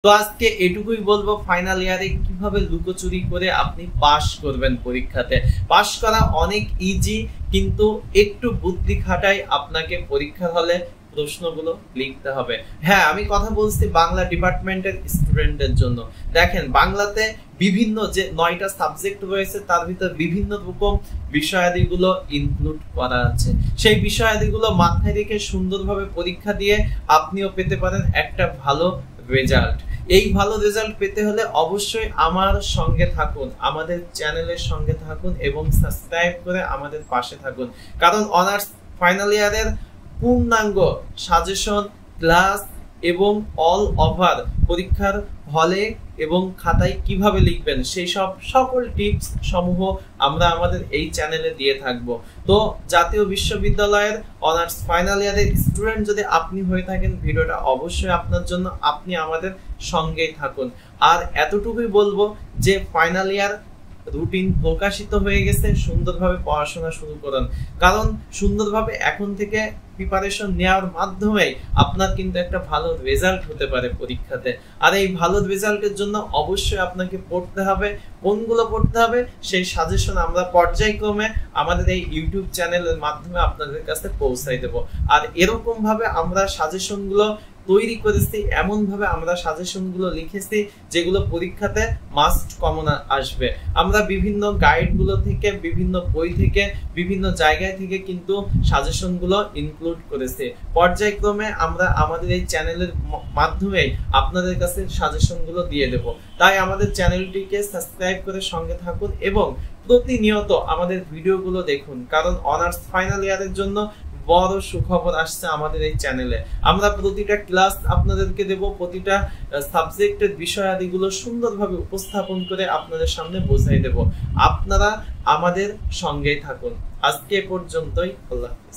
তো আজকে এটুকুই বলবো, ফাইনাল ইয়ারে কিভাবে লুকোচুরি করে আপনি পাস করবেন পরীক্ষাতে। পাস করা অনেক ইজি, কিন্তু একটু বুদ্ধি খাটায় আপনাকে পরীক্ষার হলে প্রশ্নগুলো লিখতে হবে। হ্যাঁ, আমি কথা বলছি বাংলা ডিপার্টমেন্টের স্টুডেন্টদের জন্য। দেখেন, বাংলাতে বিভিন্ন যে 9টা সাবজেক্ট রয়েছে তার ভিতর বিভিন্ন রকম বিষয়াদিগুলো ইনক্লুড করা আছে। সেই বিষয়াদিগুলো মাথায় রেখে সুন্দরভাবে পরীক্ষা দিয়ে আপনিও পেতে পারেন একটা ভালো রেজাল্ট। এই ভালো রেজাল্ট পেতে হলে অবশ্যই আমার সঙ্গে থাকুন, আমাদের চ্যানেলের সঙ্গে থাকুন এবং সাবস্ক্রাইব করে আমাদের পাশে থাকুন। কারণ অনার্স ফাইনাল ইয়ারের পূর্ণাঙ্গ সাজেশন, ক্লাস এবং অল ওভার পরীক্ষার হলে এবং খাতায় কিভাবে লিখবেন সেই সকল টিপস সমূহ আমরা আমাদের এই চ্যানেলে দিয়ে থাকব। তো জাতীয় বিশ্ববিদ্যালয়ের অনার্স ফাইনাল ইয়ারের স্টুডেন্ট যদি আপনি হয়ে থাকেন, ভিডিওটা অবশ্যই আপনার জন্য, আপনি আমাদের সঙ্গেই থাকুন। আর এতটুকুই বলবো যে ফাইনাল ইয়ার রুটিন প্রকাশিত হয়ে গেছে, সুন্দরভাবে পড়াশোনা শুরু করুন। কারণ সুন্দরভাবে এখন থেকে প্রিপারেশন নেওয়ার মাধ্যমে আপনার কিন্তু একটা ভালো রেজাল্ট হতে পারে পরীক্ষাতে। আর এই ভালো রেজাল্টের জন্য অবশ্যই আপনাকে পড়তে হবে। কোনগুলো পড়তে হবে সেই সাজেশন আমরা পর্যায়ক্রমে আমাদের এই ইউটিউব চ্যানেলের মাধ্যমে আপনাদের কাছে পৌঁছাই দেব। আর এরকম ভাবে আমরা সাজেশনগুলো তৈরি করেছি, এমন ভাবে আমরা সাজেশনগুলো লিখেছি যেগুলো পরীক্ষাতে মাস্ট কমন আসবে। আমরা বিভিন্ন গাইডগুলো থেকে, বিভিন্ন বই থেকে, বিভিন্ন জায়গায় থেকে কিন্তু সাজেশনগুলো ইনক্লুড করেছি। পর্যায়ক্রমে আমরা আমাদের এই চ্যানেলের মাধ্যমে আপনাদের কাছে সাজেশনগুলো দিয়ে দেব। তাই আমাদের চ্যানেলটিকে সাবস্ক্রাইব করে সঙ্গে থাকুন এবং প্রতিনিয়ত আমাদের ভিডিওগুলো দেখুন। কারণ অনার্স ফাইনাল ইয়ারের জন্য বড় সুখবর আসছে আমাদের এই চ্যানেলে। আমরা প্রতিটা ক্লাস আপনাদেরকে দেব, প্রতিটা সাবজেক্টের বিষয়াদিগুলো সুন্দরভাবে উপস্থাপন করে আপনাদের সামনে বোঝাই দেব। আপনারা আমাদের সঙ্গেই থাকুন। আজকে এ পর্যন্তই। আল্লাহ হাফেজ।